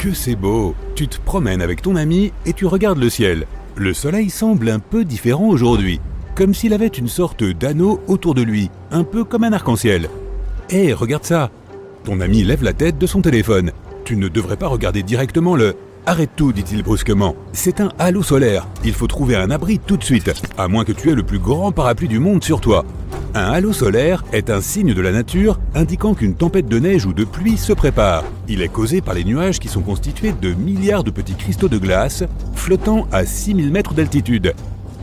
Que c'est beau! Tu te promènes avec ton ami et tu regardes le ciel. Le soleil semble un peu différent aujourd'hui, comme s'il avait une sorte d'anneau autour de lui, un peu comme un arc-en-ciel. Hé, regarde ça! Ton ami lève la tête de son téléphone. Tu ne devrais pas regarder directement le... Arrête tout, dit-il brusquement. C'est un halo solaire. Il faut trouver un abri tout de suite, à moins que tu aies le plus grand parapluie du monde sur toi. Un halo solaire est un signe de la nature indiquant qu'une tempête de neige ou de pluie se prépare. Il est causé par les nuages qui sont constitués de milliards de petits cristaux de glace flottant à 6000 mètres d'altitude.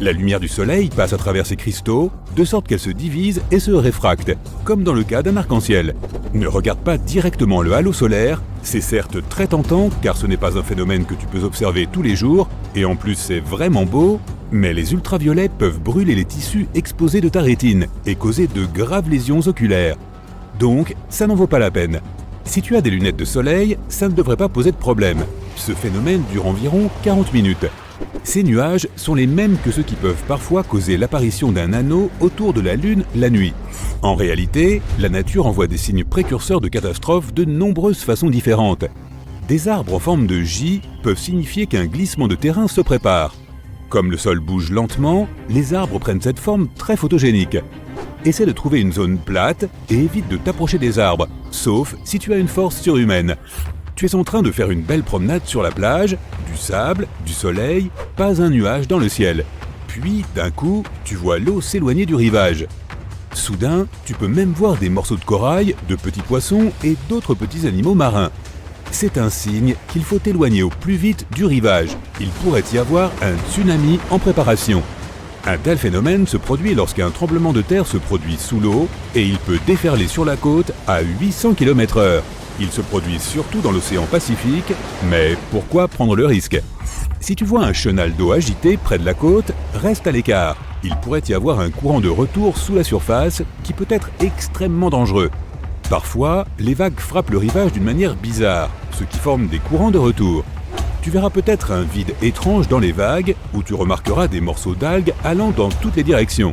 La lumière du soleil passe à travers ces cristaux, de sorte qu'elle se divise et se réfracte, comme dans le cas d'un arc-en-ciel. Ne regarde pas directement le halo solaire, c'est certes très tentant car ce n'est pas un phénomène que tu peux observer tous les jours, et en plus c'est vraiment beau, mais les ultraviolets peuvent brûler les tissus exposés de ta rétine et causer de graves lésions oculaires. Donc, ça n'en vaut pas la peine. Si tu as des lunettes de soleil, ça ne devrait pas poser de problème. Ce phénomène dure environ 40 minutes. Ces nuages sont les mêmes que ceux qui peuvent parfois causer l'apparition d'un anneau autour de la Lune la nuit. En réalité, la nature envoie des signes précurseurs de catastrophes de nombreuses façons différentes. Des arbres en forme de J peuvent signifier qu'un glissement de terrain se prépare. Comme le sol bouge lentement, les arbres prennent cette forme très photogénique. Essaie de trouver une zone plate et évite de t'approcher des arbres, sauf si tu as une force surhumaine. Tu es en train de faire une belle promenade sur la plage, du sable, du soleil, pas un nuage dans le ciel. Puis, d'un coup, tu vois l'eau s'éloigner du rivage. Soudain, tu peux même voir des morceaux de corail, de petits poissons et d'autres petits animaux marins. C'est un signe qu'il faut t'éloigner au plus vite du rivage. Il pourrait y avoir un tsunami en préparation. Un tel phénomène se produit lorsqu'un tremblement de terre se produit sous l'eau et il peut déferler sur la côte à 800 km/h. Il se produit surtout dans l'océan Pacifique, mais pourquoi prendre le risque? Si tu vois un chenal d'eau agité près de la côte, reste à l'écart. Il pourrait y avoir un courant de retour sous la surface qui peut être extrêmement dangereux. Parfois, les vagues frappent le rivage d'une manière bizarre, ce qui forme des courants de retour. Tu verras peut-être un vide étrange dans les vagues où tu remarqueras des morceaux d'algues allant dans toutes les directions.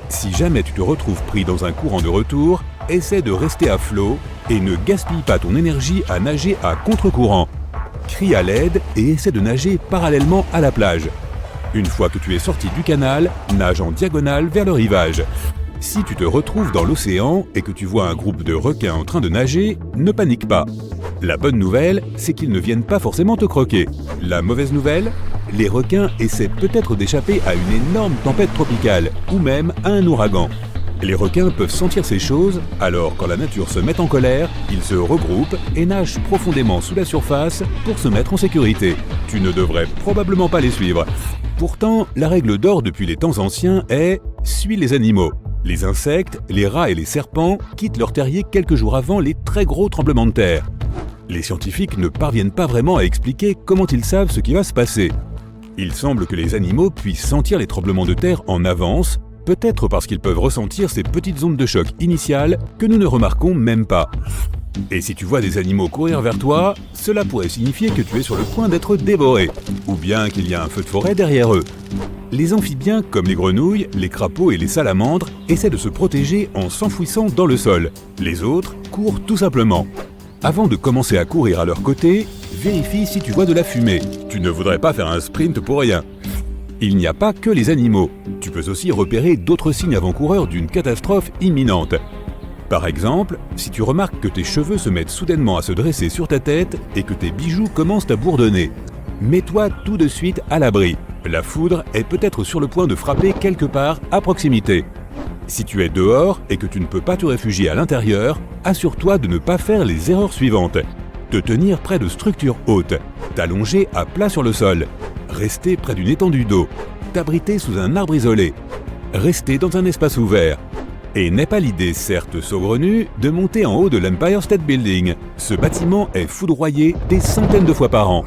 Si jamais tu te retrouves pris dans un courant de retour, essaie de rester à flot et ne gaspille pas ton énergie à nager à contre-courant. Crie à l'aide et essaie de nager parallèlement à la plage. Une fois que tu es sorti du canal, nage en diagonale vers le rivage. Si tu te retrouves dans l'océan et que tu vois un groupe de requins en train de nager, ne panique pas. La bonne nouvelle, c'est qu'ils ne viennent pas forcément te croquer. La mauvaise nouvelle, les requins essaient peut-être d'échapper à une énorme tempête tropicale ou même à un ouragan. Les requins peuvent sentir ces choses, alors quand la nature se met en colère, ils se regroupent et nagent profondément sous la surface pour se mettre en sécurité. Tu ne devrais probablement pas les suivre. Pourtant, la règle d'or depuis les temps anciens est « suis les animaux ». Les insectes, les rats et les serpents quittent leur terrier quelques jours avant les très gros tremblements de terre. Les scientifiques ne parviennent pas vraiment à expliquer comment ils savent ce qui va se passer. Il semble que les animaux puissent sentir les tremblements de terre en avance, peut-être parce qu'ils peuvent ressentir ces petites ondes de choc initiales que nous ne remarquons même pas. Et si tu vois des animaux courir vers toi, cela pourrait signifier que tu es sur le point d'être dévoré, ou bien qu'il y a un feu de forêt derrière eux. Les amphibiens, comme les grenouilles, les crapauds et les salamandres, essaient de se protéger en s'enfouissant dans le sol. Les autres courent tout simplement. Avant de commencer à courir à leur côté, vérifie si tu vois de la fumée. Tu ne voudrais pas faire un sprint pour rien. Il n'y a pas que les animaux. Tu peux aussi repérer d'autres signes avant-coureurs d'une catastrophe imminente. Par exemple, si tu remarques que tes cheveux se mettent soudainement à se dresser sur ta tête et que tes bijoux commencent à bourdonner, mets-toi tout de suite à l'abri. La foudre est peut-être sur le point de frapper quelque part à proximité. Si tu es dehors et que tu ne peux pas te réfugier à l'intérieur, assure-toi de ne pas faire les erreurs suivantes. Te tenir près de structures hautes, t'allonger à plat sur le sol, rester près d'une étendue d'eau, t'abriter sous un arbre isolé, rester dans un espace ouvert. Et n'aie pas l'idée, certes saugrenue, de monter en haut de l'Empire State Building. Ce bâtiment est foudroyé des centaines de fois par an.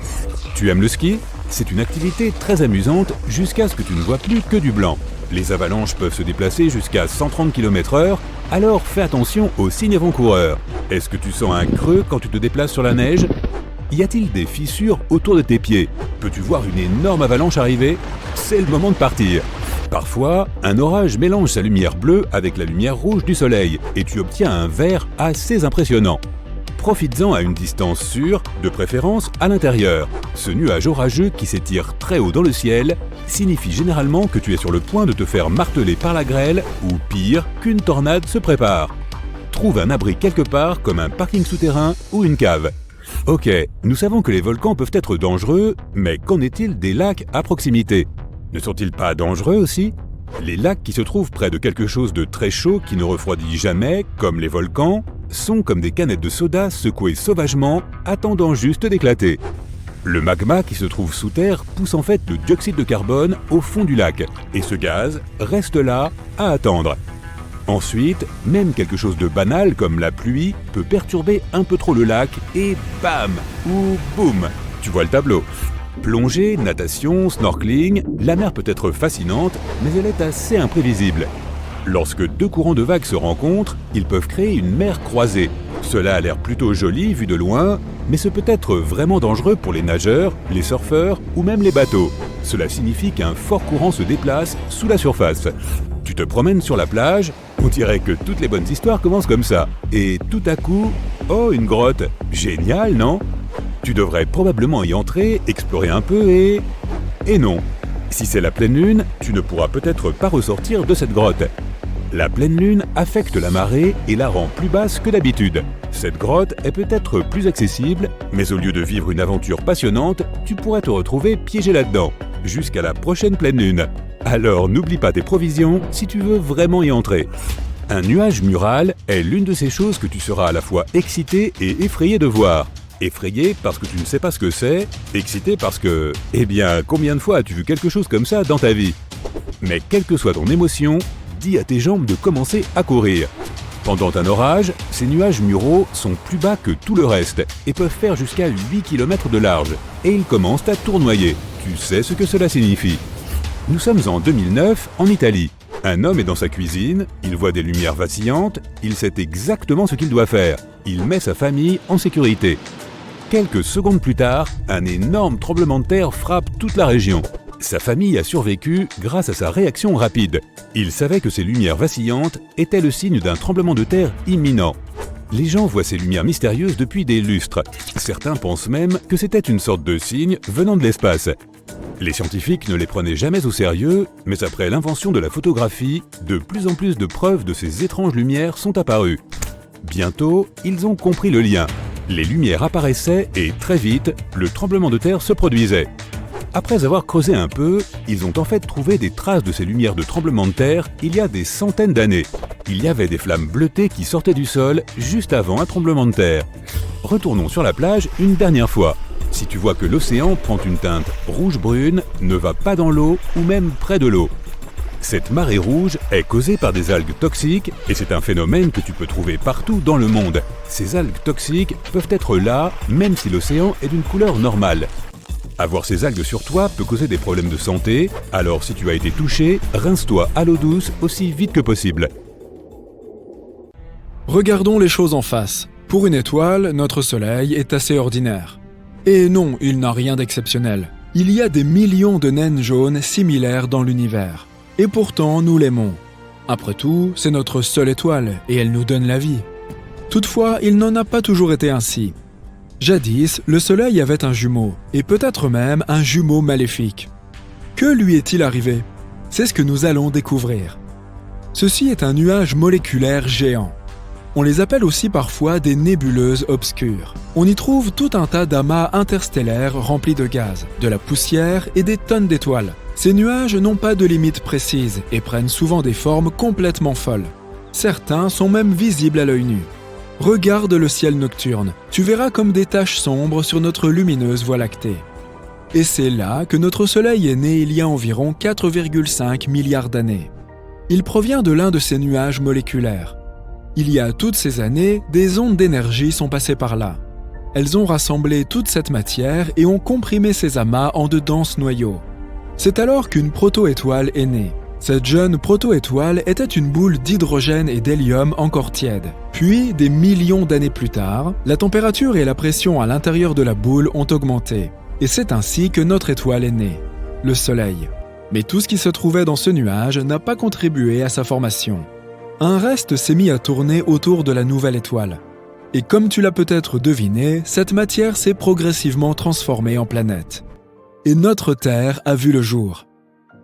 Tu aimes le ski? C'est une activité très amusante jusqu'à ce que tu ne vois plus que du blanc. Les avalanches peuvent se déplacer jusqu'à 130 km/h, alors fais attention aux signes avant-coureurs. Est-ce que tu sens un creux quand tu te déplaces sur la neige? Y a-t-il des fissures autour de tes pieds? Peux-tu voir une énorme avalanche arriver? C'est le moment de partir. Parfois, un orage mélange sa lumière bleue avec la lumière rouge du soleil et tu obtiens un vert assez impressionnant. Profites-en à une distance sûre, de préférence à l'intérieur. Ce nuage orageux qui s'étire très haut dans le ciel signifie généralement que tu es sur le point de te faire marteler par la grêle ou pire, qu'une tornade se prépare. Trouve un abri quelque part comme un parking souterrain ou une cave. Ok, nous savons que les volcans peuvent être dangereux, mais qu'en est-il des lacs à proximité? Ne sont-ils pas dangereux aussi? Les lacs qui se trouvent près de quelque chose de très chaud qui ne refroidit jamais, comme les volcans, sont comme des canettes de soda secouées sauvagement, attendant juste d'éclater. Le magma qui se trouve sous terre pousse en fait le dioxyde de carbone au fond du lac, et ce gaz reste là à attendre. Ensuite, même quelque chose de banal comme la pluie peut perturber un peu trop le lac et bam ou boum, tu vois le tableau. Plongée, natation, snorkeling, la mer peut être fascinante, mais elle est assez imprévisible. Lorsque deux courants de vagues se rencontrent, ils peuvent créer une mer croisée. Cela a l'air plutôt joli vu de loin, mais ce peut être vraiment dangereux pour les nageurs, les surfeurs ou même les bateaux. Cela signifie qu'un fort courant se déplace sous la surface. Tu te promènes sur la plage, on dirait que toutes les bonnes histoires commencent comme ça. Et tout à coup, oh, une grotte. Génial, non? Tu devrais probablement y entrer, explorer un peu et non. Si c'est la pleine lune, tu ne pourras peut-être pas ressortir de cette grotte. La pleine lune affecte la marée et la rend plus basse que d'habitude. Cette grotte est peut-être plus accessible, mais au lieu de vivre une aventure passionnante, tu pourrais te retrouver piégé là-dedans, jusqu'à la prochaine pleine lune. Alors n'oublie pas tes provisions si tu veux vraiment y entrer. Un nuage mural est l'une de ces choses que tu seras à la fois excité et effrayé de voir. Effrayé parce que tu ne sais pas ce que c'est, excité parce que, combien de fois as-tu vu quelque chose comme ça dans ta vie? Mais quelle que soit ton émotion, dis à tes jambes de commencer à courir. Pendant un orage, ces nuages muraux sont plus bas que tout le reste et peuvent faire jusqu'à 8 km de large. Et ils commencent à tournoyer. Tu sais ce que cela signifie. Nous sommes en 2009, en Italie. Un homme est dans sa cuisine, il voit des lumières vacillantes, il sait exactement ce qu'il doit faire. Il met sa famille en sécurité. Quelques secondes plus tard, un énorme tremblement de terre frappe toute la région. Sa famille a survécu grâce à sa réaction rapide. Il savait que ces lumières vacillantes étaient le signe d'un tremblement de terre imminent. Les gens voient ces lumières mystérieuses depuis des lustres. Certains pensent même que c'était une sorte de signe venant de l'espace. Les scientifiques ne les prenaient jamais au sérieux, mais après l'invention de la photographie, de plus en plus de preuves de ces étranges lumières sont apparues. Bientôt, ils ont compris le lien. Les lumières apparaissaient et très vite, le tremblement de terre se produisait. Après avoir creusé un peu, ils ont en fait trouvé des traces de ces lumières de tremblement de terre il y a des centaines d'années. Il y avait des flammes bleutées qui sortaient du sol juste avant un tremblement de terre. Retournons sur la plage une dernière fois. Si tu vois que l'océan prend une teinte rouge-brune, ne va pas dans l'eau ou même près de l'eau. Cette marée rouge est causée par des algues toxiques et c'est un phénomène que tu peux trouver partout dans le monde. Ces algues toxiques peuvent être là même si l'océan est d'une couleur normale. Avoir ces algues sur toi peut causer des problèmes de santé, alors si tu as été touché, rince-toi à l'eau douce aussi vite que possible. Regardons les choses en face. Pour une étoile, notre Soleil est assez ordinaire. Et non, il n'a rien d'exceptionnel. Il y a des millions de naines jaunes similaires dans l'univers. Et pourtant, nous l'aimons. Après tout, c'est notre seule étoile et elle nous donne la vie. Toutefois, il n'en a pas toujours été ainsi. Jadis, le Soleil avait un jumeau, et peut-être même un jumeau maléfique. Que lui est-il arrivé? C'est ce que nous allons découvrir. Ceci est un nuage moléculaire géant. On les appelle aussi parfois des nébuleuses obscures. On y trouve tout un tas d'amas interstellaires remplis de gaz, de la poussière et des tonnes d'étoiles. Ces nuages n'ont pas de limite précise et prennent souvent des formes complètement folles. Certains sont même visibles à l'œil nu. Regarde le ciel nocturne, tu verras comme des taches sombres sur notre lumineuse Voie lactée. Et c'est là que notre Soleil est né il y a environ 4,5 milliards d'années. Il provient de l'un de ces nuages moléculaires. Il y a toutes ces années, des ondes d'énergie sont passées par là. Elles ont rassemblé toute cette matière et ont comprimé ces amas en de denses noyaux. C'est alors qu'une proto-étoile est née. Cette jeune proto-étoile était une boule d'hydrogène et d'hélium encore tiède. Puis, des millions d'années plus tard, la température et la pression à l'intérieur de la boule ont augmenté. Et c'est ainsi que notre étoile est née, le Soleil. Mais tout ce qui se trouvait dans ce nuage n'a pas contribué à sa formation. Un reste s'est mis à tourner autour de la nouvelle étoile. Et comme tu l'as peut-être deviné, cette matière s'est progressivement transformée en planète. Et notre Terre a vu le jour.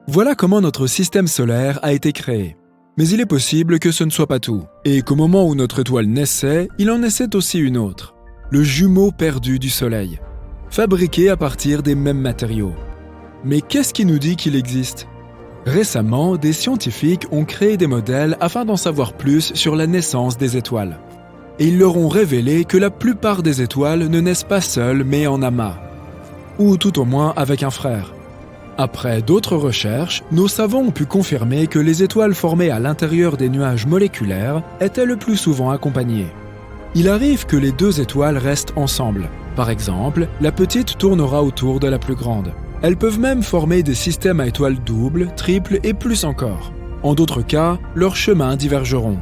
Voilà comment notre système solaire a été créé. Mais il est possible que ce ne soit pas tout, et qu'au moment où notre étoile naissait, il en naissait aussi une autre, le jumeau perdu du Soleil, fabriqué à partir des mêmes matériaux. Mais qu'est-ce qui nous dit qu'il existe ? Récemment, des scientifiques ont créé des modèles afin d'en savoir plus sur la naissance des étoiles. Et ils leur ont révélé que la plupart des étoiles ne naissent pas seules mais en amas, ou tout au moins avec un frère. Après d'autres recherches, nos savants ont pu confirmer que les étoiles formées à l'intérieur des nuages moléculaires étaient le plus souvent accompagnées. Il arrive que les deux étoiles restent ensemble. Par exemple, la petite tournera autour de la plus grande. Elles peuvent même former des systèmes à étoiles doubles, triples et plus encore. En d'autres cas, leurs chemins divergeront.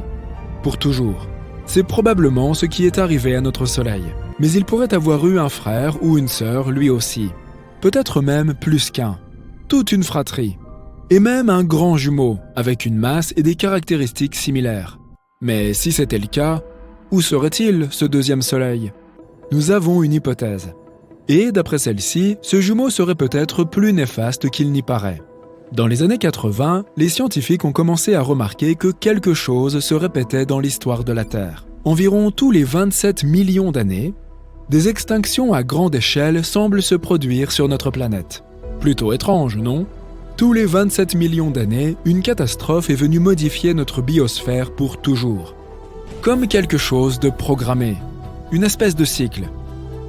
Pour toujours. C'est probablement ce qui est arrivé à notre Soleil. Mais il pourrait avoir eu un frère ou une sœur lui aussi. Peut-être même plus qu'un. Toute une fratrie. Et même un grand jumeau, avec une masse et des caractéristiques similaires. Mais si c'était le cas, où serait-il, ce deuxième Soleil ? Nous avons une hypothèse. Et d'après celle-ci, ce jumeau serait peut-être plus néfaste qu'il n'y paraît. Dans les années 80, les scientifiques ont commencé à remarquer que quelque chose se répétait dans l'histoire de la Terre. Environ tous les 27 millions d'années, des extinctions à grande échelle semblent se produire sur notre planète. Plutôt étrange, non ? Tous les 27 millions d'années, une catastrophe est venue modifier notre biosphère pour toujours. Comme quelque chose de programmé, une espèce de cycle.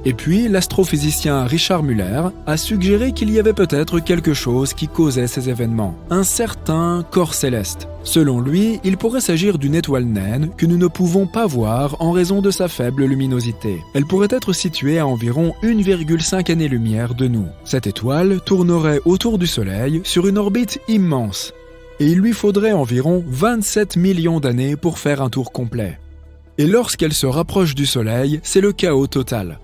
Et puis, l'astrophysicien Richard Muller a suggéré qu'il y avait peut-être quelque chose qui causait ces événements, un certain corps céleste. Selon lui, il pourrait s'agir d'une étoile naine que nous ne pouvons pas voir en raison de sa faible luminosité. Elle pourrait être située à environ 1,5 année-lumière de nous. Cette étoile tournerait autour du Soleil sur une orbite immense, et il lui faudrait environ 27 millions d'années pour faire un tour complet. Et lorsqu'elle se rapproche du Soleil, c'est le chaos total.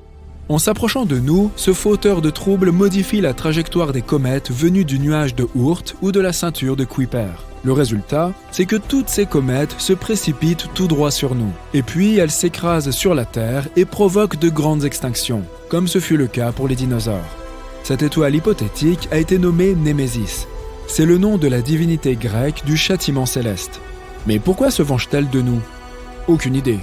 En s'approchant de nous, ce fauteur de troubles modifie la trajectoire des comètes venues du nuage de Oort ou de la ceinture de Kuiper. Le résultat, c'est que toutes ces comètes se précipitent tout droit sur nous. Et puis, elles s'écrasent sur la Terre et provoquent de grandes extinctions, comme ce fut le cas pour les dinosaures. Cette étoile hypothétique a été nommée Némésis. C'est le nom de la divinité grecque du châtiment céleste. Mais pourquoi se venge-t-elle de nous ? Aucune idée.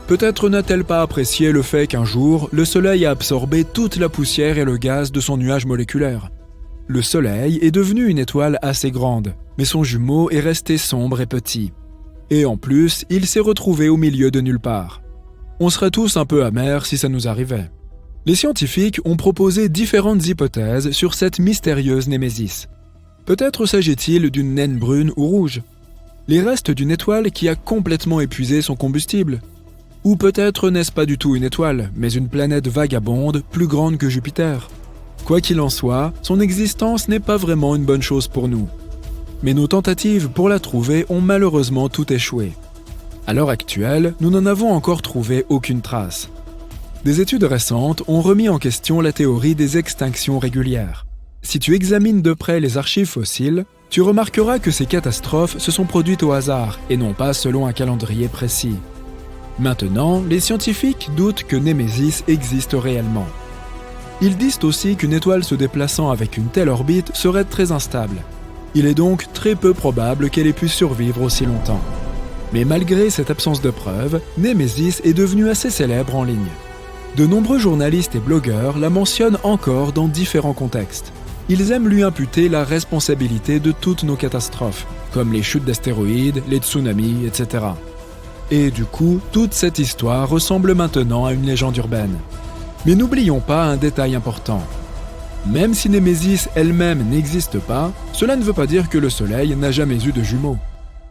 Peut-être n'a-t-elle pas apprécié le fait qu'un jour, le Soleil a absorbé toute la poussière et le gaz de son nuage moléculaire. Le Soleil est devenu une étoile assez grande, mais son jumeau est resté sombre et petit. Et en plus, il s'est retrouvé au milieu de nulle part. On serait tous un peu amers si ça nous arrivait. Les scientifiques ont proposé différentes hypothèses sur cette mystérieuse Némésis. Peut-être s'agit-il d'une naine brune ou rouge. Les restes d'une étoile qui a complètement épuisé son combustible. Ou peut-être n'est-ce pas du tout une étoile, mais une planète vagabonde plus grande que Jupiter. Quoi qu'il en soit, son existence n'est pas vraiment une bonne chose pour nous. Mais nos tentatives pour la trouver ont malheureusement toutes échoué. À l'heure actuelle, nous n'en avons encore trouvé aucune trace. Des études récentes ont remis en question la théorie des extinctions régulières. Si tu examines de près les archives fossiles, tu remarqueras que ces catastrophes se sont produites au hasard et non pas selon un calendrier précis. Maintenant, les scientifiques doutent que Némésis existe réellement. Ils disent aussi qu'une étoile se déplaçant avec une telle orbite serait très instable. Il est donc très peu probable qu'elle ait pu survivre aussi longtemps. Mais malgré cette absence de preuves, Némésis est devenue assez célèbre en ligne. De nombreux journalistes et blogueurs la mentionnent encore dans différents contextes. Ils aiment lui imputer la responsabilité de toutes nos catastrophes, comme les chutes d'astéroïdes, les tsunamis, etc. Et du coup, toute cette histoire ressemble maintenant à une légende urbaine. Mais n'oublions pas un détail important. Même si Némésis elle-même n'existe pas, cela ne veut pas dire que le Soleil n'a jamais eu de jumeaux.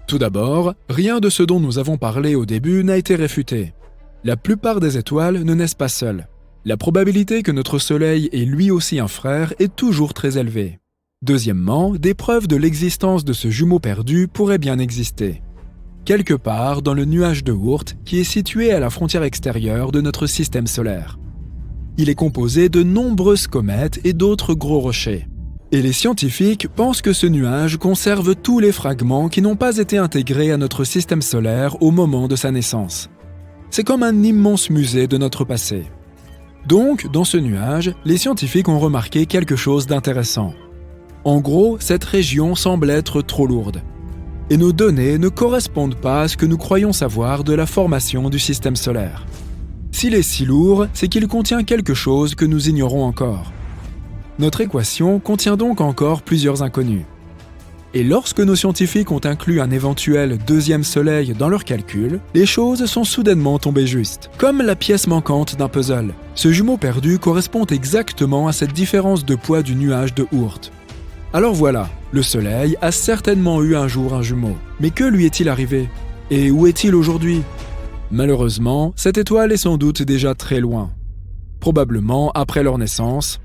Tout d'abord, rien de ce dont nous avons parlé au début n'a été réfuté. La plupart des étoiles ne naissent pas seules. La probabilité que notre Soleil ait lui aussi un frère est toujours très élevée. Deuxièmement, des preuves de l'existence de ce jumeau perdu pourraient bien exister. Quelque part dans le nuage de Oort qui est situé à la frontière extérieure de notre système solaire. Il est composé de nombreuses comètes et d'autres gros rochers. Et les scientifiques pensent que ce nuage conserve tous les fragments qui n'ont pas été intégrés à notre système solaire au moment de sa naissance. C'est comme un immense musée de notre passé. Donc, dans ce nuage, les scientifiques ont remarqué quelque chose d'intéressant. En gros, cette région semble être trop lourde. Et nos données ne correspondent pas à ce que nous croyons savoir de la formation du système solaire. S'il est si lourd, c'est qu'il contient quelque chose que nous ignorons encore. Notre équation contient donc encore plusieurs inconnus. Et lorsque nos scientifiques ont inclus un éventuel deuxième soleil dans leurs calculs, les choses sont soudainement tombées justes, comme la pièce manquante d'un puzzle. Ce jumeau perdu correspond exactement à cette différence de poids du nuage de Oort. Alors voilà, le Soleil a certainement eu un jour un jumeau. Mais que lui est-il arrivé? Et où est-il aujourd'hui? Malheureusement, cette étoile est sans doute déjà très loin. Probablement après leur naissance,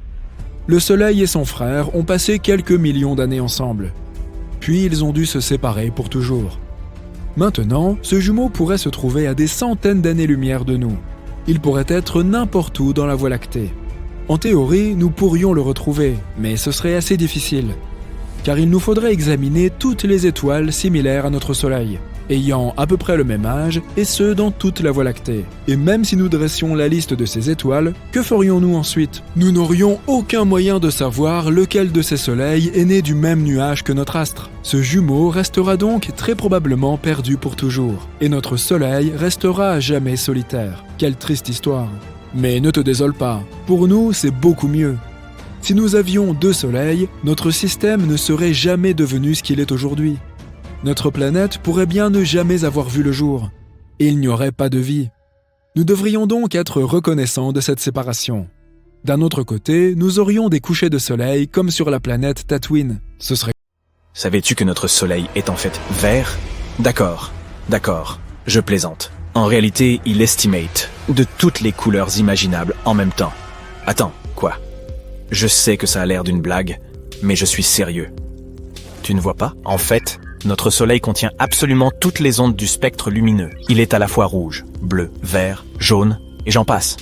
le Soleil et son frère ont passé quelques millions d'années ensemble. Puis ils ont dû se séparer pour toujours. Maintenant, ce jumeau pourrait se trouver à des centaines d'années-lumière de nous. Il pourrait être n'importe où dans la Voie lactée. En théorie, nous pourrions le retrouver, mais ce serait assez difficile, car il nous faudrait examiner toutes les étoiles similaires à notre Soleil, ayant à peu près le même âge, et ce dans toute la Voie lactée. Et même si nous dressions la liste de ces étoiles, que ferions-nous ensuite? Nous n'aurions aucun moyen de savoir lequel de ces soleils est né du même nuage que notre astre. Ce jumeau restera donc très probablement perdu pour toujours, et notre Soleil restera à jamais solitaire. Quelle triste histoire. Mais ne te désole pas, pour nous c'est beaucoup mieux. Si nous avions deux soleils, notre système ne serait jamais devenu ce qu'il est aujourd'hui. Notre planète pourrait bien ne jamais avoir vu le jour, et il n'y aurait pas de vie. Nous devrions donc être reconnaissants de cette séparation. D'un autre côté, nous aurions des couchers de soleil comme sur la planète Tatooine. Ce serait... Savais-tu que notre soleil est en fait vert? D'accord, je plaisante. En réalité, il estimate de toutes les couleurs imaginables en même temps. Attends, quoi? Je sais que ça a l'air d'une blague, mais je suis sérieux. Tu ne vois pas? En fait, notre soleil contient absolument toutes les ondes du spectre lumineux. Il est à la fois rouge, bleu, vert, jaune, et j'en passe.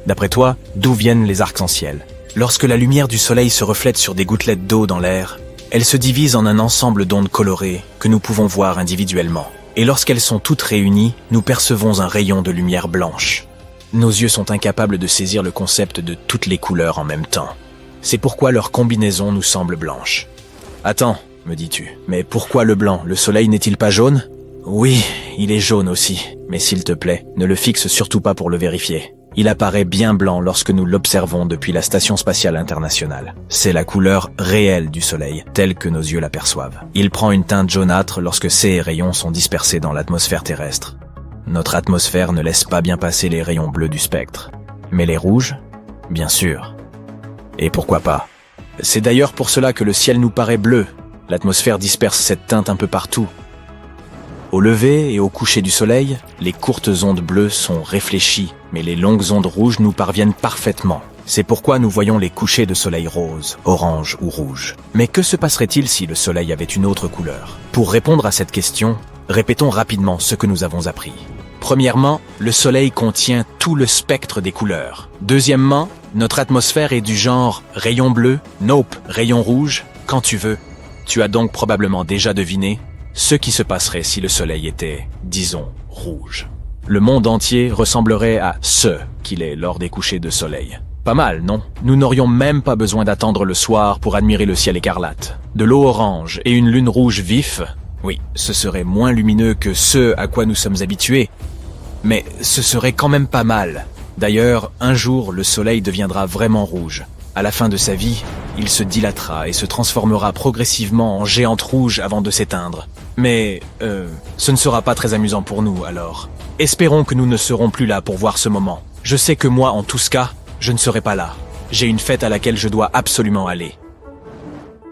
D'après toi, d'où viennent les arcs-en-ciel? Lorsque la lumière du soleil se reflète sur des gouttelettes d'eau dans l'air, elle se divise en un ensemble d'ondes colorées que nous pouvons voir individuellement. Et lorsqu'elles sont toutes réunies, nous percevons un rayon de lumière blanche. Nos yeux sont incapables de saisir le concept de toutes les couleurs en même temps. C'est pourquoi leur combinaison nous semble blanche. Attends, me dis-tu, mais pourquoi le blanc? Le soleil n'est-il pas jaune? Oui, il est jaune aussi, mais s'il te plaît, ne le fixe surtout pas pour le vérifier. Il apparaît bien blanc lorsque nous l'observons depuis la Station spatiale internationale. C'est la couleur réelle du Soleil, telle que nos yeux l'aperçoivent. Il prend une teinte jaunâtre lorsque ses rayons sont dispersés dans l'atmosphère terrestre. Notre atmosphère ne laisse pas bien passer les rayons bleus du spectre. Mais les rouges, bien sûr. Et pourquoi pas? C'est d'ailleurs pour cela que le ciel nous paraît bleu. L'atmosphère disperse cette teinte un peu partout. Au lever et au coucher du soleil, les courtes ondes bleues sont réfléchies, mais les longues ondes rouges nous parviennent parfaitement. C'est pourquoi nous voyons les couchers de soleil rose, orange ou rouge. Mais que se passerait-il si le soleil avait une autre couleur? Pour répondre à cette question, répétons rapidement ce que nous avons appris. Premièrement, le soleil contient tout le spectre des couleurs. Deuxièmement, notre atmosphère est du genre rayon bleu, nope, rayon rouge, quand tu veux. Tu as donc probablement déjà deviné ce qui se passerait si le soleil était, disons, rouge. Le monde entier ressemblerait à ce qu'il est lors des couchers de soleil. Pas mal, non? Nous n'aurions même pas besoin d'attendre le soir pour admirer le ciel écarlate. De l'eau orange et une lune rouge vif, oui, ce serait moins lumineux que ce à quoi nous sommes habitués. Mais ce serait quand même pas mal. D'ailleurs, un jour, le soleil deviendra vraiment rouge. À la fin de sa vie, il se dilatera et se transformera progressivement en géante rouge avant de s'éteindre. Mais, ce ne sera pas très amusant pour nous, alors. Espérons que nous ne serons plus là pour voir ce moment. Je sais que moi, en tout cas, je ne serai pas là. J'ai une fête à laquelle je dois absolument aller.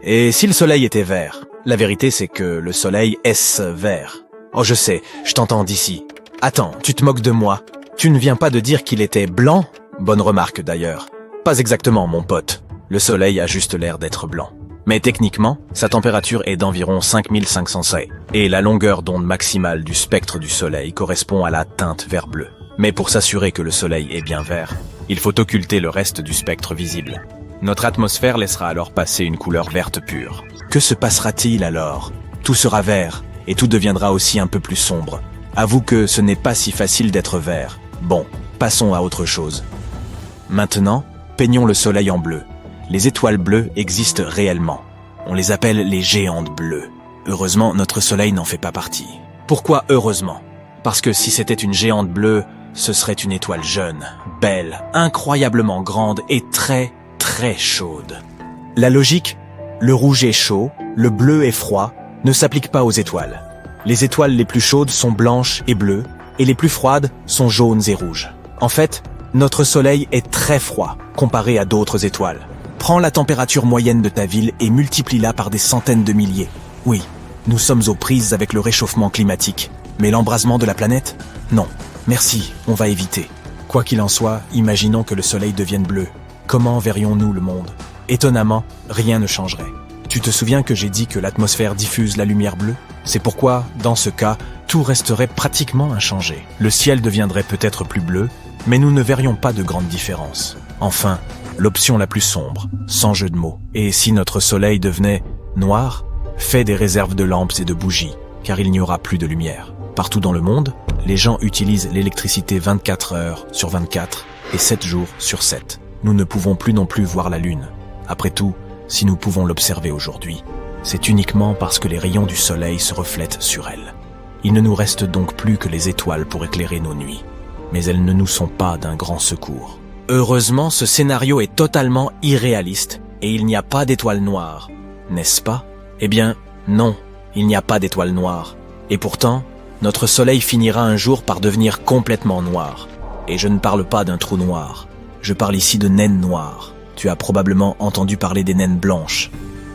Et si le soleil était vert? La vérité, c'est que le soleil est vert. Oh, je sais, je t'entends d'ici. Attends, tu te moques de moi? Tu ne viens pas de dire qu'il était blanc? Bonne remarque, d'ailleurs. Pas exactement, mon pote. Le soleil a juste l'air d'être blanc. Mais techniquement, sa température est d'environ 5500 C, et la longueur d'onde maximale du spectre du soleil correspond à la teinte vert-bleu. Mais pour s'assurer que le soleil est bien vert, il faut occulter le reste du spectre visible. Notre atmosphère laissera alors passer une couleur verte pure. Que se passera-t-il alors? Tout sera vert, et tout deviendra aussi un peu plus sombre. Avoue que ce n'est pas si facile d'être vert. Bon, passons à autre chose. Maintenant, peignons le soleil en bleu. Les étoiles bleues existent réellement. On les appelle les géantes bleues. Heureusement, notre soleil n'en fait pas partie. Pourquoi heureusement? Parce que si c'était une géante bleue, ce serait une étoile jeune, belle, incroyablement grande et très, très chaude. La logique, le rouge est chaud, le bleu est froid, ne s'applique pas aux étoiles. Les étoiles les plus chaudes sont blanches et bleues, et les plus froides sont jaunes et rouges. En fait, notre soleil est très froid comparé à d'autres étoiles. Prends la température moyenne de ta ville et multiplie-la par des centaines de milliers. Oui, nous sommes aux prises avec le réchauffement climatique. Mais l'embrasement de la planète? Non. Merci, on va éviter. Quoi qu'il en soit, imaginons que le soleil devienne bleu. Comment verrions-nous le monde? Étonnamment, rien ne changerait. Tu te souviens que j'ai dit que l'atmosphère diffuse la lumière bleue? C'est pourquoi, dans ce cas, tout resterait pratiquement inchangé. Le ciel deviendrait peut-être plus bleu, mais nous ne verrions pas de grande différence. Enfin, l'option la plus sombre, sans jeu de mots. Et si notre soleil devenait noir? Fais des réserves de lampes et de bougies, car il n'y aura plus de lumière. Partout dans le monde, les gens utilisent l'électricité 24 heures sur 24 et 7 jours sur 7. Nous ne pouvons plus non plus voir la Lune. Après tout, si nous pouvons l'observer aujourd'hui, c'est uniquement parce que les rayons du soleil se reflètent sur elle. Il ne nous reste donc plus que les étoiles pour éclairer nos nuits. Mais elles ne nous sont pas d'un grand secours. Heureusement, ce scénario est totalement irréaliste et il n'y a pas d'étoiles noires, n'est-ce pas? Eh bien, non, il n'y a pas d'étoiles noires. Et pourtant, notre soleil finira un jour par devenir complètement noir. Et je ne parle pas d'un trou noir. Je parle ici de naines noires. Tu as probablement entendu parler des naines blanches.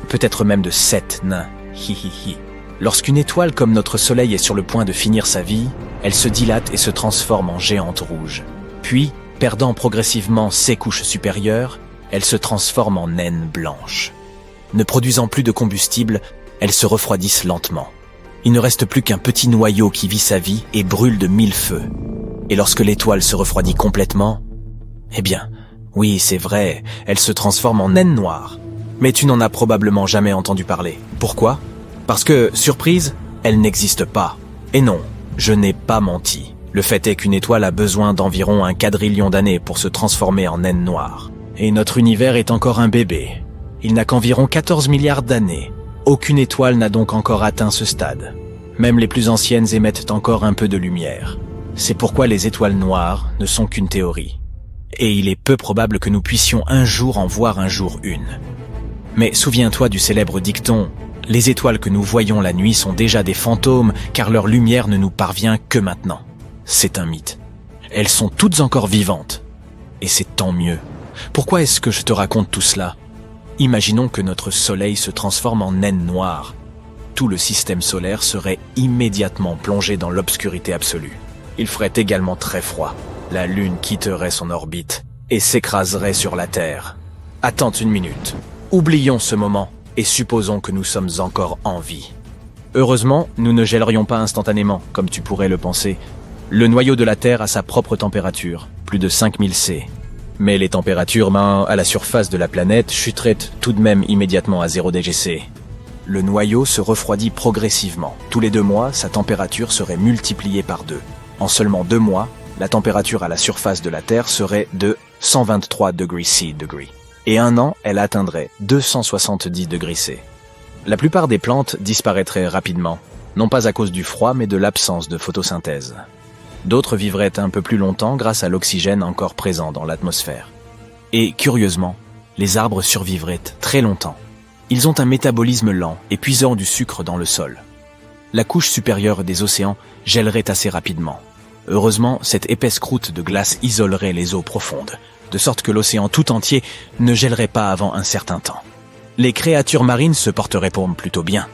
Peut-être même de 7 nains. Hihihi. Lorsqu'une étoile comme notre soleil est sur le point de finir sa vie, elle se dilate et se transforme en géante rouge. Puis, perdant progressivement ses couches supérieures, elle se transforme en naine blanche. Ne produisant plus de combustible, elles se refroidissent lentement. Il ne reste plus qu'un petit noyau qui vit sa vie et brûle de 1000 feux. Et lorsque l'étoile se refroidit complètement, eh bien, oui, c'est vrai, elle se transforme en naine noire. Mais tu n'en as probablement jamais entendu parler. Pourquoi? Parce que, surprise, elle n'existe pas. Et non, je n'ai pas menti. Le fait est qu'une étoile a besoin d'environ 1 quadrillion d'années pour se transformer en naine noire. Et notre univers est encore un bébé. Il n'a qu'environ 14 milliards d'années. Aucune étoile n'a donc encore atteint ce stade. Même les plus anciennes émettent encore un peu de lumière. C'est pourquoi les étoiles noires ne sont qu'une théorie. Et il est peu probable que nous puissions un jour en voir un jour une. Mais souviens-toi du célèbre dicton « Les étoiles que nous voyons la nuit sont déjà des fantômes car leur lumière ne nous parvient que maintenant ». C'est un mythe. Elles sont toutes encore vivantes. Et c'est tant mieux. Pourquoi est-ce que je te raconte tout cela? Imaginons que notre soleil se transforme en naine noire. Tout le système solaire serait immédiatement plongé dans l'obscurité absolue. Il ferait également très froid. La Lune quitterait son orbite et s'écraserait sur la Terre. Attends une minute. Oublions ce moment et supposons que nous sommes encore en vie. Heureusement, nous ne gèlerions pas instantanément, comme tu pourrais le penser. Le noyau de la Terre a sa propre température, plus de 5000 C. Mais les températures à la surface de la planète chuteraient tout de même immédiatement à 0 °C. Le noyau se refroidit progressivement. Tous les 2 mois, sa température serait multipliée par 2. En seulement 2 mois, la température à la surface de la Terre serait de 123 degrés C. Et 1 an, elle atteindrait 270 degrés C. La plupart des plantes disparaîtraient rapidement, non pas à cause du froid, mais de l'absence de photosynthèse. D'autres vivraient un peu plus longtemps grâce à l'oxygène encore présent dans l'atmosphère. Et curieusement, les arbres survivraient très longtemps. Ils ont un métabolisme lent et puisant du sucre dans le sol. La couche supérieure des océans gèlerait assez rapidement. Heureusement, cette épaisse croûte de glace isolerait les eaux profondes, de sorte que l'océan tout entier ne gèlerait pas avant un certain temps. Les créatures marines se porteraient plutôt bien.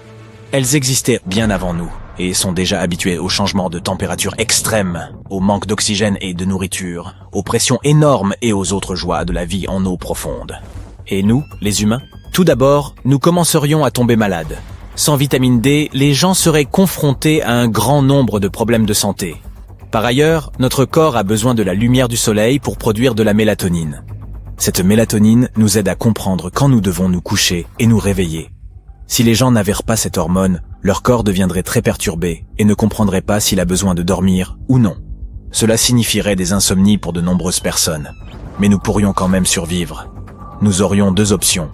Elles existaient bien avant nous et sont déjà habituées aux changements de température extrêmes, au manque d'oxygène et de nourriture, aux pressions énormes et aux autres joies de la vie en eau profonde. Et nous, les humains? Tout d'abord, nous commencerions à tomber malades. Sans vitamine D, les gens seraient confrontés à un grand nombre de problèmes de santé. Par ailleurs, notre corps a besoin de la lumière du soleil pour produire de la mélatonine. Cette mélatonine nous aide à comprendre quand nous devons nous coucher et nous réveiller. Si les gens n'avaient pas cette hormone, Leur corps deviendrait très perturbé et ne comprendrait pas s'il a besoin de dormir ou non. Cela signifierait des insomnies pour de nombreuses personnes. Mais nous pourrions quand même survivre. Nous aurions 2 options.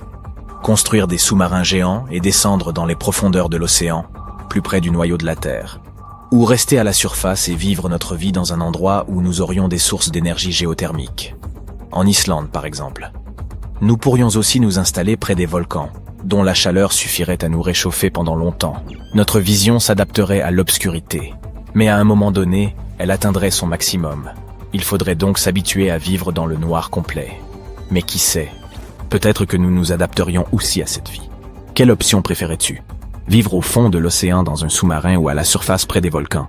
Construire des sous-marins géants et descendre dans les profondeurs de l'océan, plus près du noyau de la Terre. Ou rester à la surface et vivre notre vie dans un endroit où nous aurions des sources d'énergie géothermique. En Islande, par exemple. Nous pourrions aussi nous installer près des volcans, dont la chaleur suffirait à nous réchauffer pendant longtemps. Notre vision s'adapterait à l'obscurité. Mais à un moment donné, elle atteindrait son maximum. Il faudrait donc s'habituer à vivre dans le noir complet. Mais qui sait? Peut-être que nous nous adapterions aussi à cette vie. Quelle option préférais-tu? Vivre au fond de l'océan dans un sous-marin ou à la surface près des volcans?